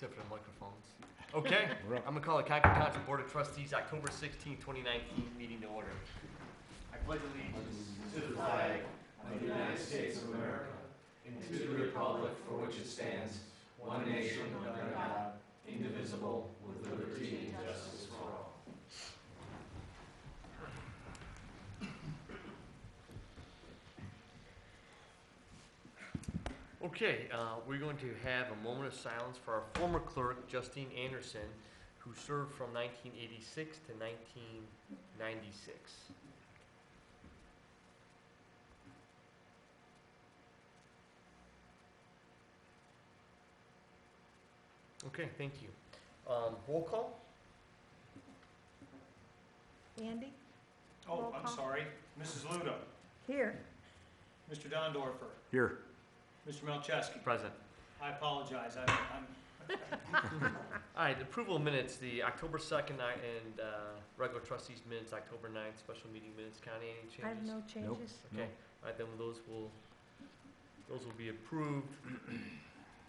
Except for the microphones. Okay, I'm gonna call the Concord Township Board of Trustees October 16, 2019 meeting to order. I pledge allegiance to the flag of the United States of America and to the republic for which it stands, one nation under God, indivisible, with liberty and justice for all. Okay, we're going to have a moment of silence for our former clerk, Justine Anderson, who served from 1986 to 1996. Okay, thank you. Roll call? Andy? Oh, Roll I'm call. sorry. Mrs. Luda. Here. Mr. Dondorfer. Here. Mr. Malcheski. Present. I apologize. I'm All right, approval of minutes, the October 2nd and regular trustees minutes, October 9th, special meeting minutes. Connie, any changes? I have no changes. Okay, all right, then those will be approved.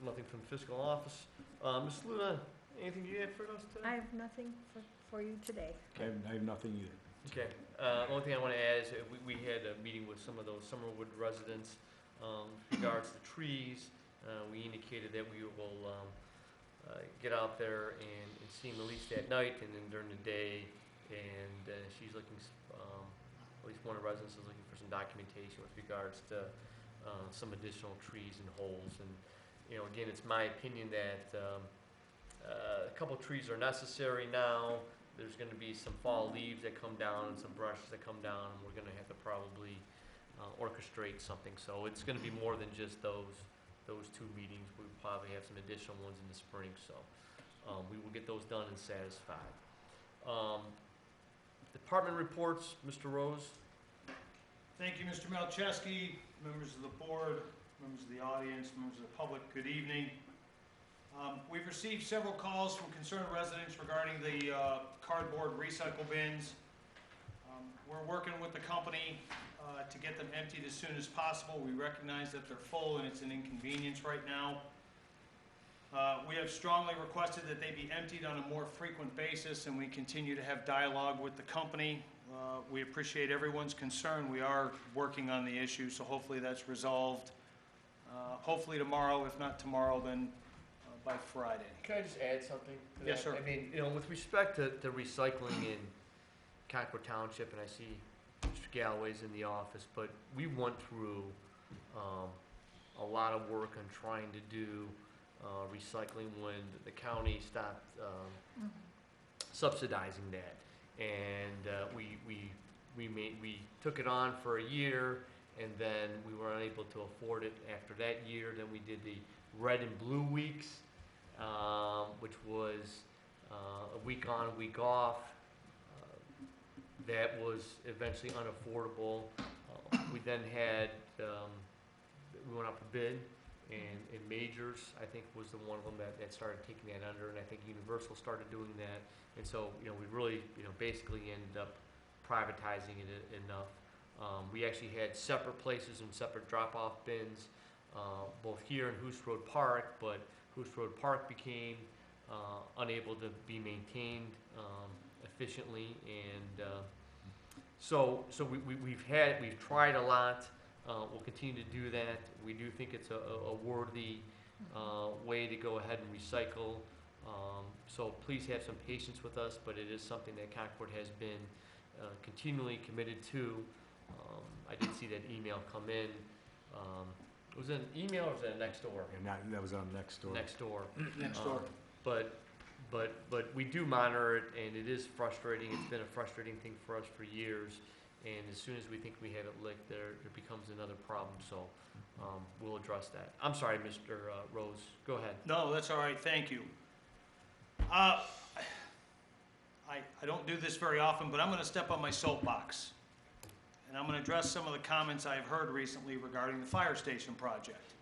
Nothing from fiscal office. Ms. Luna, anything you have for us today? I have nothing for you today. I have nothing either. Okay, only thing I want to add is we had a meeting with some of those Summerwood residents with regards to trees. We indicated that we will get out there and see them at least at night and then during the day. And she's looking, at least one of the residents is looking for some documentation with regards to some additional trees and holes. And you know, again, it's my opinion that a couple trees are necessary now. There's going to be some fall leaves that come down and some brushes that come down, and we're going to have to probably orchestrate something. So it's going to be more than just those two meetings. We'll probably have some additional ones in the spring. So we will get those done and satisfied. Department reports, Mr. Rose. Thank you, Mr. Malcheski, members of the board, members of the audience, members of the public, good evening. We've received several calls from concerned residents regarding the cardboard recycle bins. We're working with the company to get them emptied as soon as possible. We recognize that they're full and it's an inconvenience right now. We have strongly requested that they be emptied on a more frequent basis, and we continue to have dialogue with the company. We appreciate everyone's concern. We are working on the issue, so hopefully that's resolved. Hopefully tomorrow, if not tomorrow, then by Friday. Can I just add something to that? Yes, sir. I mean, you know, with respect to recycling in Concord Township, and I see Mr. Galloway's in the office, but we went through a lot of work on trying to do recycling when the county stopped subsidizing that, and we took it on for a year, and then we were unable to afford it after that year. Then we did the red and blue weeks, which was a week on, a week off. That was eventually unaffordable. We then had, we went out for bid, and Majors, I think, was the one of them that started taking that under, and I think Universal started doing that. And so, you know, we really, you know, basically ended up privatizing it enough. We actually had separate places and separate drop-off bins, both here in Hoos Road Park, but Hoos Road Park became unable to be maintained efficiently, and so we've tried a lot. We'll continue to do that. We do think it's a worthy way to go ahead and recycle. So please have some patience with us, but it is something that Concord has been continually committed to. I did see that email come in. Was it an email or was it a next door? Yeah, that was on next door. Next door. Next door. But we do monitor it, and it is frustrating. It's been a frustrating thing for us for years. And as soon as we think we have it licked, there becomes another problem. So we'll address that. I'm sorry, Mr. Rose. Go ahead. No, that's all right. Thank you. I don't do this very often, but I'm going to step on my soapbox. And I'm going to address some of the comments I've heard recently regarding the fire station project.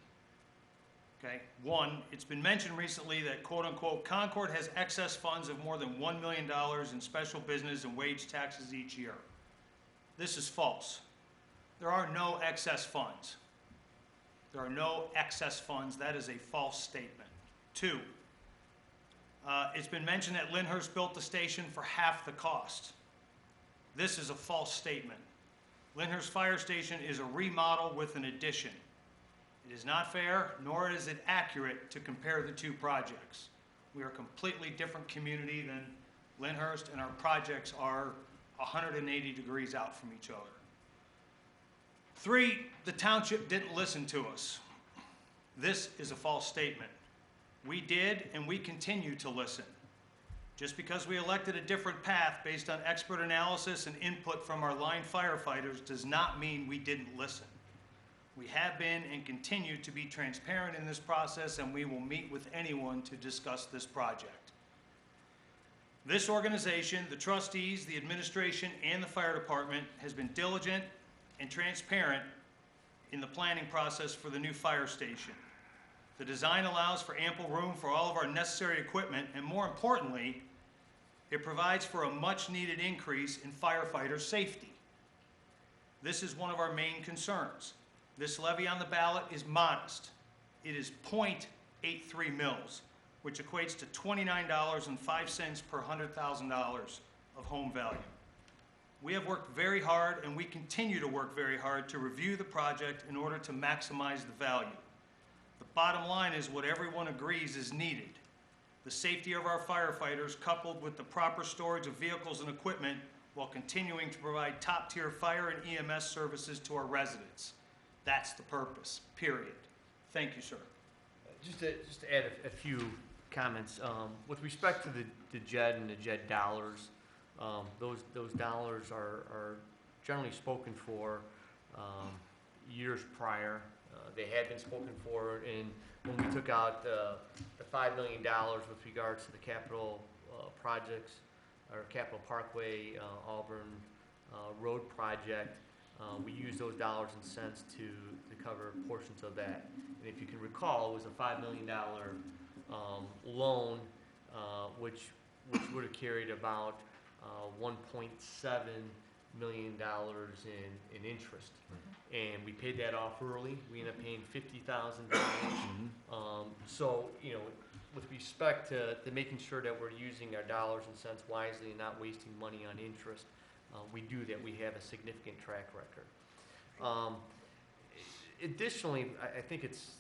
Okay? One, it's been mentioned recently that, quote unquote, Concord has excess funds of more than $1 million in special business and wage taxes each year. This is false. There are no excess funds. There are no excess funds. That is a false statement. Two, It's been mentioned that Lyndhurst built the station for half the cost. This is a false statement. Lyndhurst Fire Station is a remodel with an addition. It is not fair, nor is it accurate to compare the two projects. We are a completely different community than Lyndhurst, and our projects are 180 degrees out from each other. 3, the township didn't listen to us. This is a false statement. We did, and we continue to listen. Just because we elected a different path based on expert analysis and input from our line firefighters does not mean we didn't listen. We have been and continue to be transparent in this process, and we will meet with anyone to discuss this project. This organization, the trustees, the administration, and the fire department has been diligent and transparent in the planning process for the new fire station. The design allows for ample room for all of our necessary equipment, and more importantly, it provides for a much-needed increase in firefighter safety. This is one of our main concerns. This levy on the ballot is modest. It is 0.83 mils, which equates to $29.05 per $100,000 of home value. We have worked very hard, and we continue to work very hard to review the project in order to maximize the value. The bottom line is what everyone agrees is needed. The safety of our firefighters, coupled with the proper storage of vehicles and equipment, while continuing to provide top-tier fire and EMS services to our residents. That's the purpose, period. Thank you, sir. Just to add a few comments. With respect to the JED and the JED dollars, those dollars are generally spoken for years prior. They had been spoken for when we took out the $5 million with regards to the capital projects, or Capital Parkway, Auburn Road project. We used those dollars and cents to cover portions of that. And if you can recall, it was a $5 million loan, which would have carried about $1.7 million in interest. And we paid that off early. We ended up paying $50,000. So, you know, with respect to making sure that we're using our dollars and cents wisely and not wasting money on interest, we do that. We have a significant track record. Additionally, I think it's,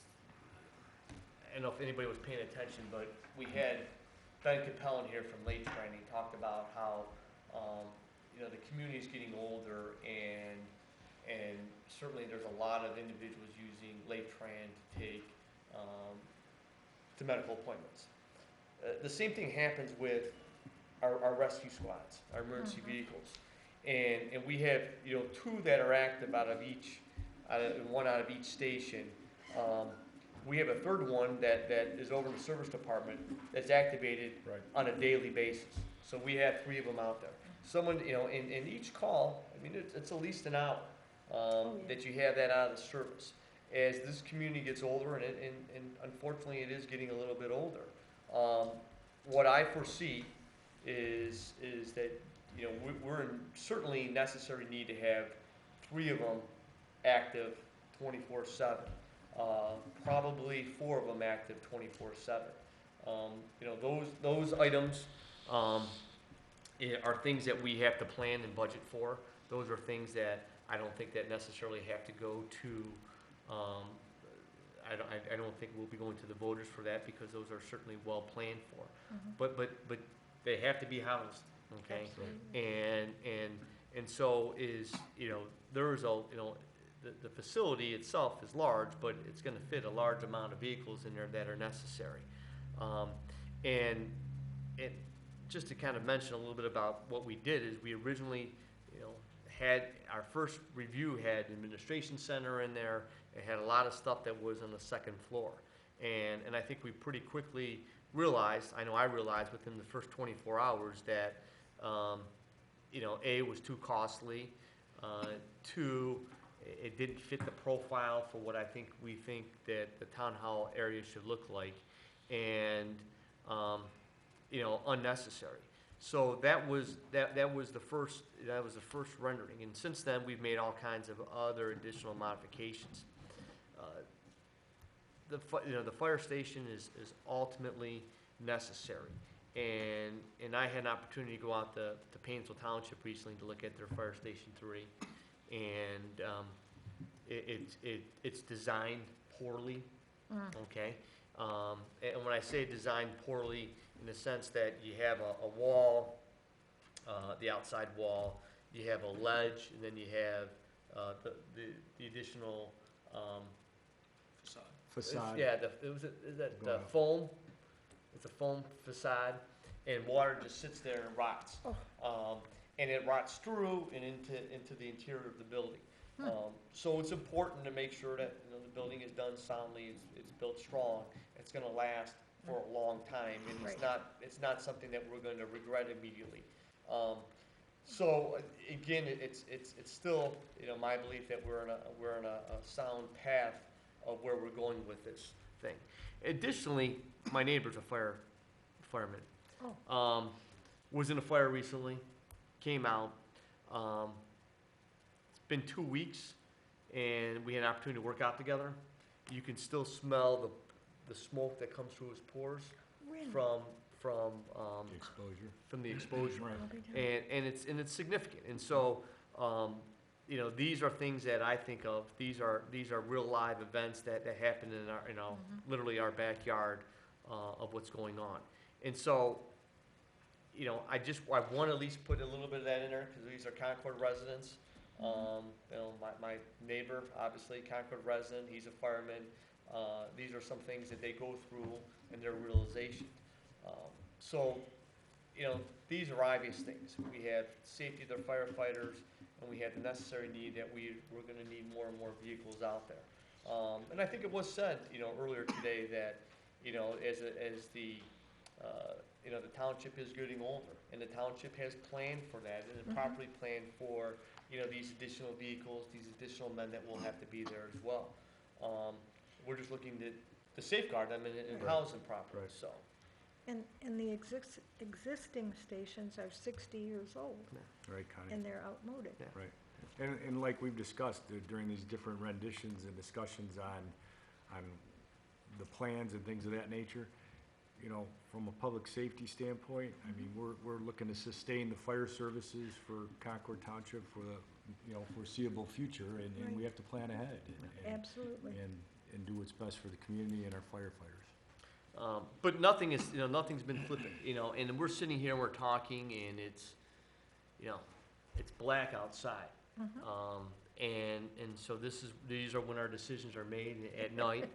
I don't know if anybody was paying attention, but we had Ben Capellen here from Lake Training talked about how you know, the community is getting older, and certainly there's a lot of individuals using Lake Tran to take to medical appointments. The same thing happens with our rescue squads, our emergency vehicles, and we have, you know, 2 that are active one out of each station. We have a 3rd one that is over in the service department that's activated on a daily basis. So we have 3 of them out there. Someone, you know, in each call, I mean, it's at least an hour that you have that out of the service. As this community gets older, and unfortunately it is getting a little bit older, what I foresee is that, you know, we're in certainly necessary need to have 3 of them active 24/7. Probably 4 of them active 24/7. You know, those items are things that we have to plan and budget for. Those are things that I don't think that necessarily have to go to. I don't think we'll be going to the voters for that, because those are certainly well planned for. But they have to be housed, okay? And so is, you know, there's a, you know, the facility itself is large, but it's going to fit a large amount of vehicles in there that are necessary. And just to kind of mention a little bit about what we did is we originally, you know, had our first review had administration center in there. It had a lot of stuff that was on the 2nd floor. And I think we pretty quickly realized, I know I realized within the first 24 hours that, you know, A, was too costly, 2, it didn't fit the profile for what we think that the town hall area should look like, and, you know, unnecessary. So that was the first rendering, and since then we've made all kinds of other additional modifications. The fire station is ultimately necessary, and I had an opportunity to go out to Painesville Township recently to look at their Fire Station 3. And it's designed poorly, okay? And when I say designed poorly, in the sense that you have a wall, the outside wall, you have a ledge, and then you have the additional, Facade. yeah, is that Go out. foam? It's a foam facade, and water just sits there and rots. And it rots through and into the interior of the building. So it's important to make sure that, you know, the building is done soundly, it's built strong, it's gonna last for a long time, and it's not something that we're gonna regret immediately. So again, it's still, you know, my belief that we're in a sound path of where we're going with this thing. Additionally, my neighbor's a fireman. Was in a fire recently, came out. It's been 2 weeks, and we had an opportunity to work out together. You can still smell the smoke that comes through his pores Really? from The exposure. from the exposure. Right. I'll be done. And it's significant. And so, you know, these are things that I think of. These are real live events that happen in our, you know, literally our backyard of what's going on. And so, you know, I want to at least put a little bit of that in there because these are Concord residents. You know, my neighbor, obviously Concord resident, he's a fireman. These are some things that they go through and their realization. So, you know, these are obvious things. We have safety of their firefighters, and we have the necessary need that we're going to need more and more vehicles out there. And I think it was said, you know, earlier today that, you know, as the you know, the township is getting older, and the township has planned for that, and properly planned for, you know, these additional vehicles, these additional men that will have to be there as well. We're just looking to safeguard them and house them properly, Right. so. And the existing stations are 60 years old, Right, Connie? and they're outmoded. Yeah. Right. And like we've discussed during these different renditions and discussions on the plans and things of that nature, you know, from a public safety standpoint, I mean, we're looking to sustain the fire services for Concord Township for the, you know, foreseeable future, and we have to plan ahead. Absolutely. And do what's best for the community and our firefighters. But nothing is, you know, nothing's been flippant, you know, and we're sitting here and we're talking, and it's, you know, it's black outside. And so these are when our decisions are made at night.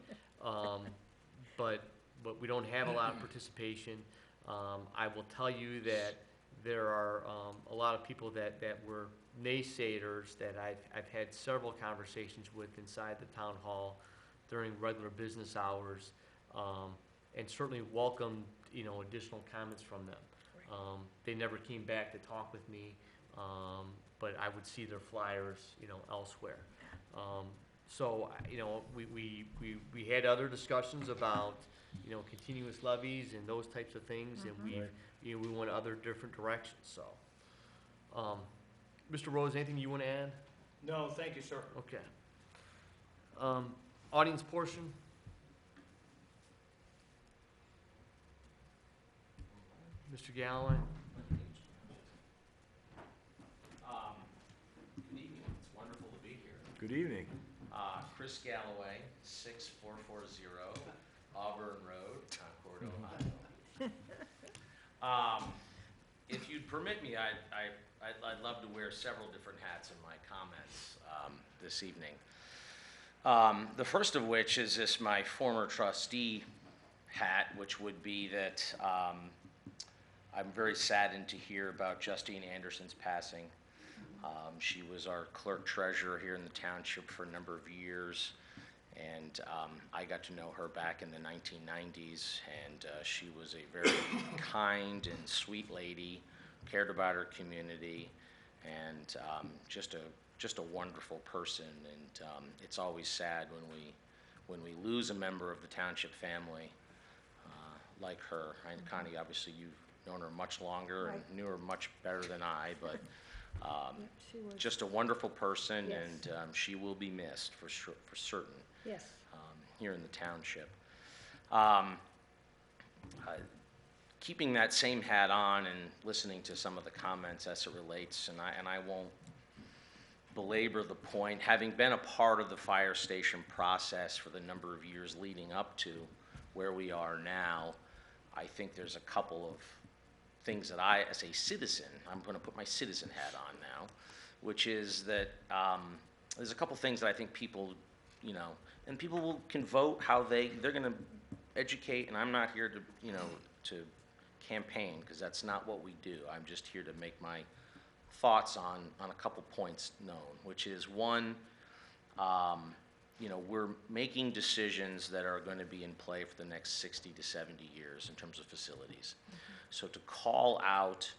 But we don't have a lot of participation. I will tell you that there are a lot of people that were naysayers that I've had several conversations with inside the town hall during regular business hours, and certainly welcomed, you know, additional comments from them. They never came back to talk with me, but I would see their flyers, you know, elsewhere. So, you know, we had other discussions about, you know, continuous levies and those types of things, and you know, we went other different directions, so. Mr. Rose, anything you want to add? No, thank you, sir. Okay. Audience portion? Mr. Galloway? Good evening. It's wonderful to be here. Good evening. Chris Galloway, 6440 Auburn Road, Concord, Ohio. If you'd permit me, I'd love to wear several different hats in my comments this evening. The first of which is this my former trustee hat, which would be that I'm very saddened to hear about Justine Anderson's passing. She was our clerk treasurer here in the township for a number of years, and I got to know her back in the 1990s, and she was a very kind and sweet lady, cared about her community, and just a wonderful person. And it's always sad when we lose a member of the township family like her. And Connie, obviously you've known her much longer and knew her much better than I, but She was, just a wonderful person, Yes. and she will be missed for certain yes. here in the township. keeping that same hat on and listening to some of the comments as it relates, and I won't belabor the point, having been a part of the fire station process for the number of years leading up to where we are now, I think there's a couple of things that I, as a citizen, I'm going to put my citizen hat on now, which is that there's a couple things that I think people, you know, and people can vote how they're going to educate, and I'm not here to, you know, to campaign, because that's not what we do. I'm just here to make my thoughts on a couple points known, which is one, you know, we're making decisions that are going to be in play for the next 60 to 70 years in terms of facilities. So to call out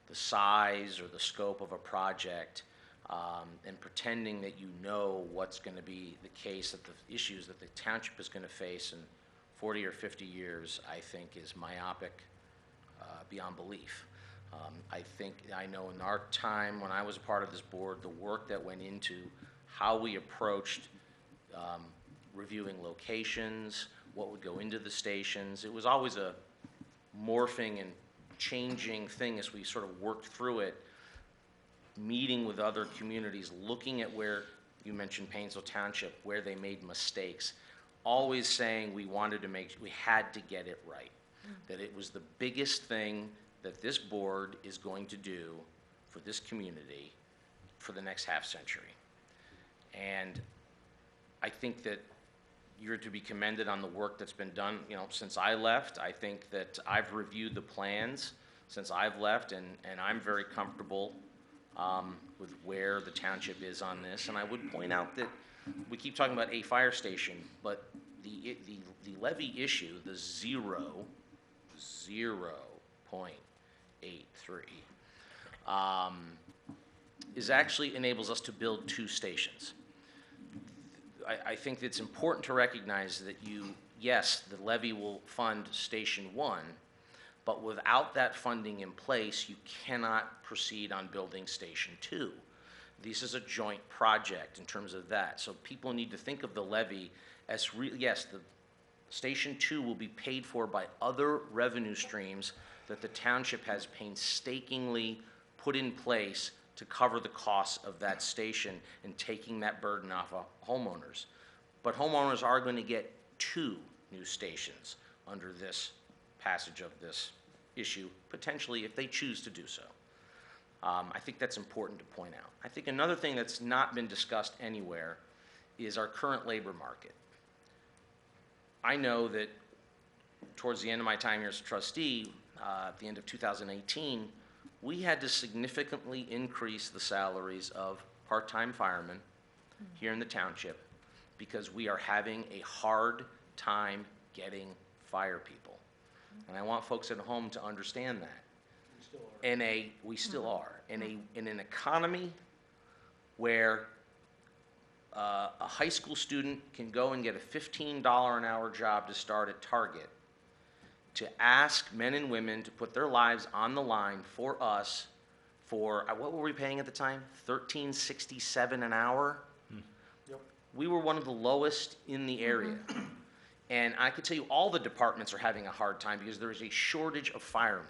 the size or the scope of a project and pretending that you know what's going to be the case, that the issues that the township is going to face in 40 or 50 years, I think is myopic beyond belief. I know in our time when I was a part of this board, the work that went into how we approached reviewing locations, what would go into the stations, it was always a morphing and changing thing as we sort of worked through it, meeting with other communities, looking at where, you mentioned Painesville Township, where they made mistakes, always saying we had to get it right, that it was the biggest thing that this board is going to do for this community for the next half century. And I think that you're to be commended on the work that's been done, you know, since I left. I think that I've reviewed the plans since I've left, and I'm very comfortable with where the township is on this. And I would point out that we keep talking about a fire station, but the levy issue, the 0.83, is actually enables us to build 2 stations. I think it's important to recognize that yes, the levy will fund Station 1, but without that funding in place, you cannot proceed on building Station 2. This is a joint project in terms of that. So people need to think of the levy as, yes, the Station 2 will be paid for by other revenue streams that the township has painstakingly put in place to cover the costs of that station and taking that burden off of homeowners. But homeowners are going to get 2 new stations under this passage of this issue, potentially if they choose to do so. I think that's important to point out. I think another thing that's not been discussed anywhere is our current labor market. I know that towards the end of my time here as a trustee, at the end of 2018, we had to significantly increase the salaries of part-time firemen here in the township because we are having a hard time getting fire people. And I want folks at home to understand that. We still are. In an economy where a high school student can go and get a $15 an hour job to start at Target, to ask men and women to put their lives on the line for us for, what were we paying at the time? $13.67 an hour? Yep. We were one of the lowest in the area. And I can tell you all the departments are having a hard time because there is a shortage of firemen.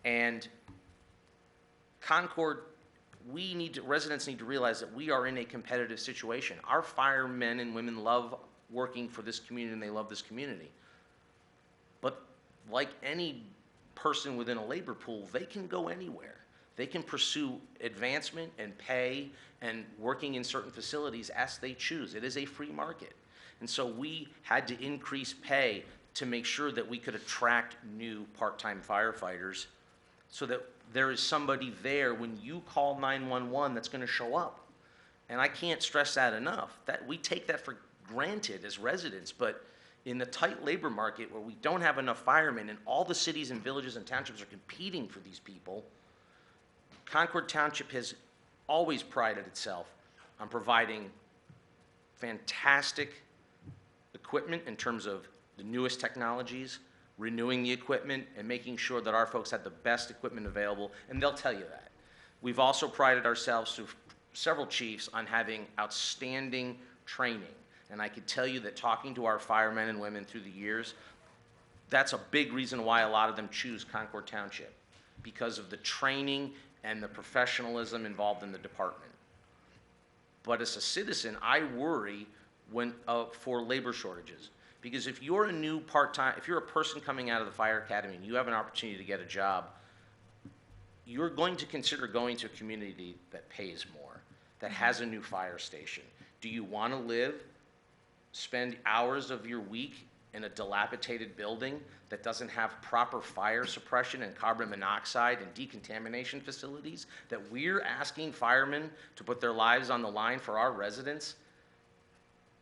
And Concord, residents need to realize that we are in a competitive situation. Our firemen and women love working for this community and they love this community. But like any person within a labor pool, they can go anywhere. They can pursue advancement and pay and working in certain facilities as they choose. It is a free market. And so we had to increase pay to make sure that we could attract new part-time firefighters so that there is somebody there when you call 911 that's going to show up. And I can't stress that enough. That we take that for granted as residents, but in the tight labor market where we don't have enough firemen and all the cities and villages and townships are competing for these people, Concord Township has always prided itself on providing fantastic equipment in terms of the newest technologies, renewing the equipment, and making sure that our folks have the best equipment available, and they'll tell you that. We've also prided ourselves through several chiefs on having outstanding training. And I could tell you that talking to our firemen and women through the years, that's a big reason why a lot of them choose Concord Township, because of the training and the professionalism involved in the department. But as a citizen, I worry for labor shortages. Because if you're a new part-time, if you're a person coming out of the fire academy and you have an opportunity to get a job, you're going to consider going to a community that pays more, that has a new fire station. Do you want to spend hours of your week in a dilapidated building that doesn't have proper fire suppression and carbon monoxide and decontamination facilities, that we're asking firemen to put their lives on the line for our residents?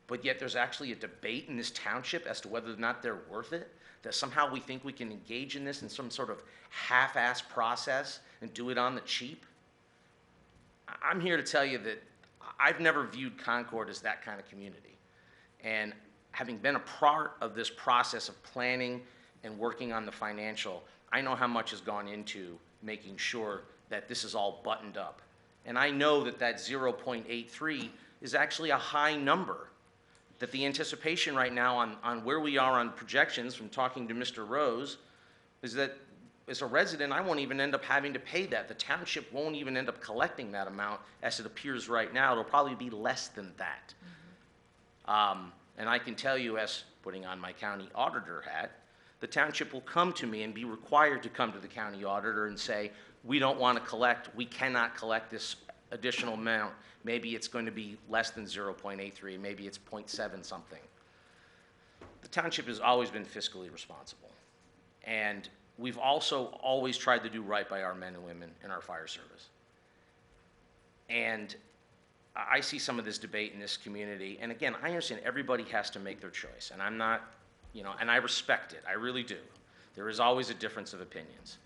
But yet there's actually a debate in this township as to whether or not they're worth it, that somehow we think we can engage in this in some sort of half-ass process and do it on the cheap. I'm here to tell you that I've never viewed Concord as that kind of community. And having been a part of this process of planning and working on the financial, I know how much has gone into making sure that this is all buttoned up. And I know that that 0.83 is actually a high number, that the anticipation right now on where we are on projections from talking to Mr. Rose is that as a resident, I won't even end up having to pay that. The township won't even end up collecting that amount as it appears right now. It'll probably be less than that. And I can tell you, as putting on my county auditor hat, the township will come to me and be required to come to the county auditor and say, we don't want to collect, we cannot collect this additional amount. Maybe it's going to be less than 0.83, maybe it's 0.7 something. The township has always been fiscally responsible. And we've also always tried to do right by our men and women in our fire service. And I see some of this debate in this community, and again, I understand everybody has to make their choice, and I'm not, and I respect it, I really do. There is always a difference of opinions.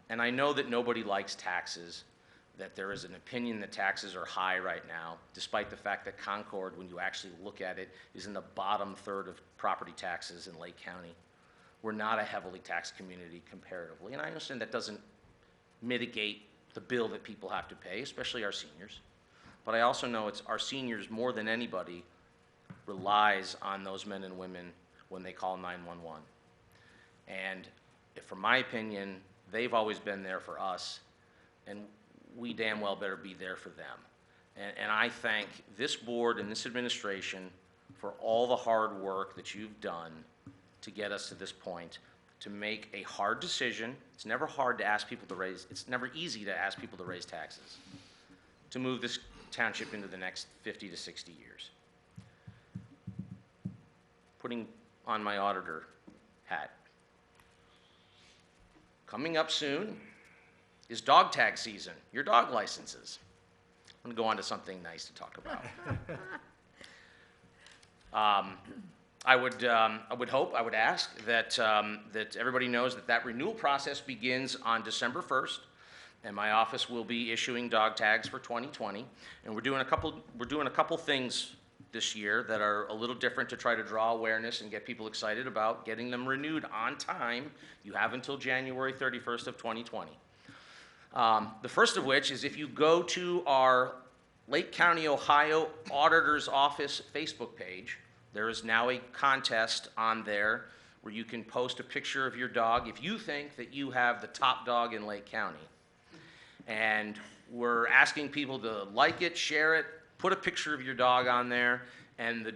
And I know that nobody likes taxes, that there is an opinion that taxes are high right now, despite the fact that Concord, when you actually look at it, is in the bottom third of property taxes in Lake County. We're not a heavily taxed community comparatively, and I understand that doesn't mitigate the bill that people have to pay, especially our seniors. But I also know it's our seniors more than anybody relies on those men and women when they call 911. And from my opinion, they've always been there for us, and we damn well better be there for them. And I thank this board and this administration for all the hard work that you've done to get us to this point, to make a hard decision. It's never hard to ask people to raise, it's never easy to ask people to raise taxes, to move this township into the next 50 to 60 years. Putting on my auditor hat. Coming up soon is dog tag season, your dog licenses. I'm gonna go on to something nice to talk about. I would ask that, that everybody knows that renewal process begins on December 1st. And my office will be issuing dog tags for 2020. And we're doing a couple things this year that are a little different to try to draw awareness and get people excited about getting them renewed on time. You have until January 31st of 2020. The first of which is if you go to our Lake County, Ohio Auditor's Office Facebook page, there is now a contest on there where you can post a picture of your dog if you think that you have the top dog in Lake County. And we're asking people to like it, share it, put a picture of your dog on there, and the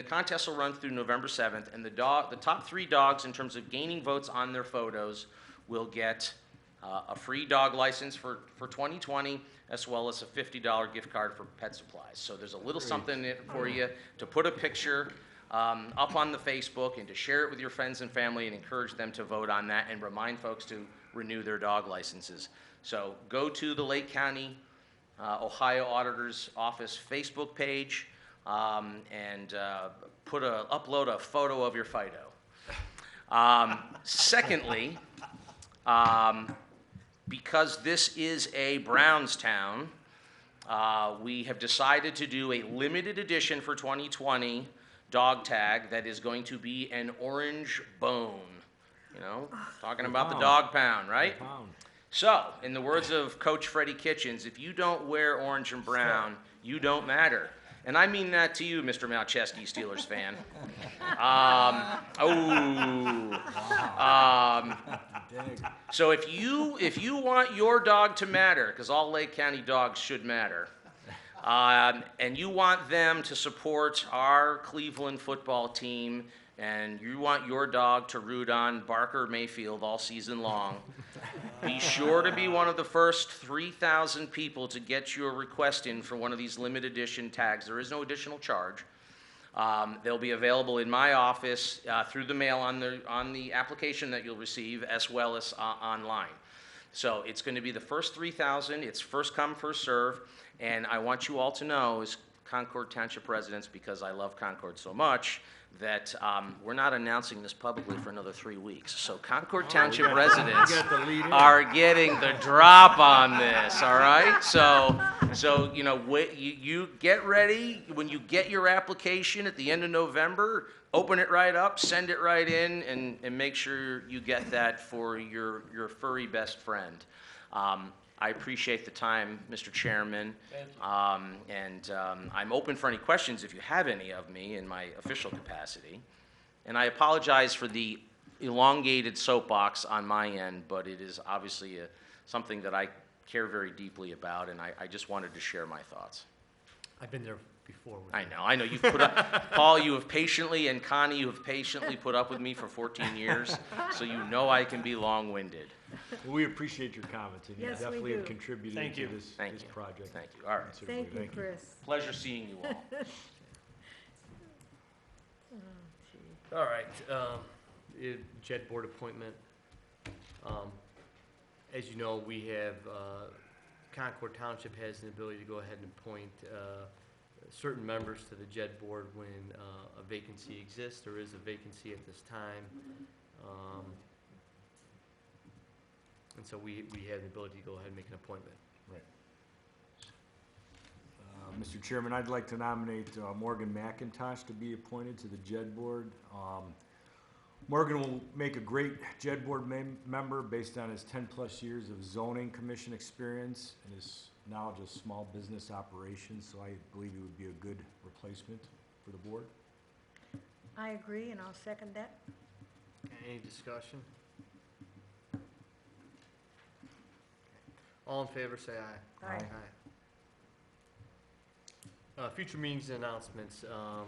contest will run through November 7th, and the top 3 dogs in terms of gaining votes on their photos will get a free dog license for 2020, as well as a $50 gift card for pet supplies. So there's a little something in it for you to put a picture up on the Facebook and to share it with your friends and family and encourage them to vote on that and remind folks to renew their dog licenses. So go to the Lake County, Ohio Auditor's Office Facebook page and upload a photo of your Fido. Secondly, because this is a Brownstown, we have decided to do a limited edition for 2020 dog tag that is going to be an orange bone. Talking about the dog pound, right? So, in the words of Coach Freddie Kitchens, if you don't wear orange and brown, you don't matter. And I mean that to you, Mr. Malcheski, Steelers fan. So if you want your dog to matter, because all Lake County dogs should matter, and you want them to support our Cleveland football team, and you want your dog to root on Barker Mayfield all season long, be sure to be one of the first 3,000 people to get your request in for one of these limited edition tags. There is no additional charge. They'll be available in my office through the mail on the application that you'll receive, as well as online. So it's going to be the first 3,000. It's first come, first serve. And I want you all to know, as Concord Township residents, because I love Concord so much, that we're not announcing this publicly for another 3 weeks. So Concord Township residents are getting the drop on this, all right? So you know, you get ready. When you get your application at the end of November, open it right up, send it right in, and make sure you get that for your furry best friend. I appreciate the time, Mr. Chairman. Thank you. And I'm open for any questions if you have any of me in my official capacity. And I apologize for the elongated soapbox on my end, but it is obviously something that I care very deeply about, and I just wanted to share my thoughts. I've been there before. With you. I know. You've put up, Paul, you have patiently, and Connie, you have patiently put up with me for 14 years, so you know I can be long-winded. Well, we appreciate your comments, and you Yes, we definitely have do. contributed Thank to you. this Thank you. project. Thank you. All right. considerably. Thank you, Chris. Pleasure seeing you all. All right, JED board appointment. As you know, we have, Concord Township has the ability to go ahead and appoint certain members to the JED board when a vacancy exists. There is a vacancy at this time. And so we have the ability to go ahead and make an appointment. Right. Mr. Chairman, I'd like to nominate Morgan McIntosh to be appointed to the JED board. Morgan will make a great JED board member based on his 10-plus years of zoning commission experience and his knowledge of small business operations, so I believe he would be a good replacement for the board. I agree, and I'll second that. Any discussion? All in favor, say aye. Aye. Future meetings and announcements. On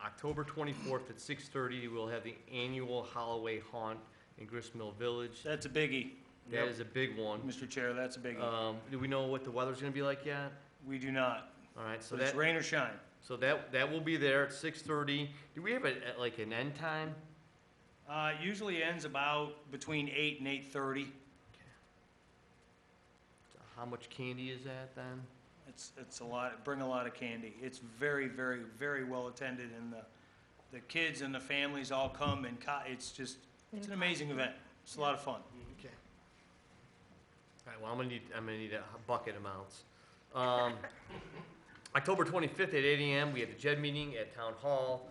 October 24th at 6:30, we'll have the annual Holloway Haunt in Gristmill Village. That's a biggie. That is a big one. Mr. Chair, that's a biggie. Do we know what the weather's gonna be like yet? We do not. All right, so So it's that, rain or shine. so that will be there at 6:30. Do we have like an end time? Usually ends about between 8 and 8:30. How much candy is that then? It's a lot, bring a lot of candy. It's very, very, very well attended, and the kids and the families all come, and it's an amazing event. It's a lot of fun. Okay. All right, well, I'm gonna need a bucket amounts. October 25th at 8 a.m., we have the JED meeting at Town Hall.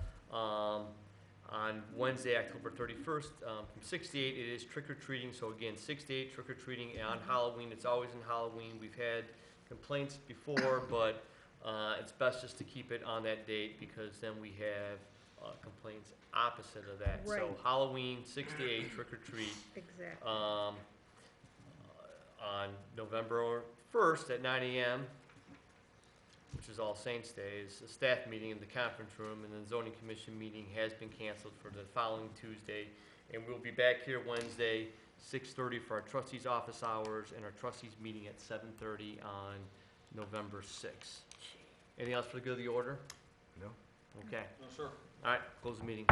On Wednesday, October 31st, from 6 to 8, it is trick-or-treating. So again, 6 to 8 trick-or-treating on Halloween. It's always in Halloween. We've had complaints before, but it's best just to keep it on that date, because then we have complaints opposite of that. So Right. Halloween, 6 to 8, trick-or-treat. Exactly. On November 1st at 9 a.m., which is All Saints Day, is a staff meeting in the conference room, and the zoning commission meeting has been canceled for the following Tuesday. And we'll be back here Wednesday, 6:30 for our trustees' office hours, and our trustees meeting at 7:30 on November 6th. Anything else for the good of the order? No? Okay, No, sir. all right, close the meeting.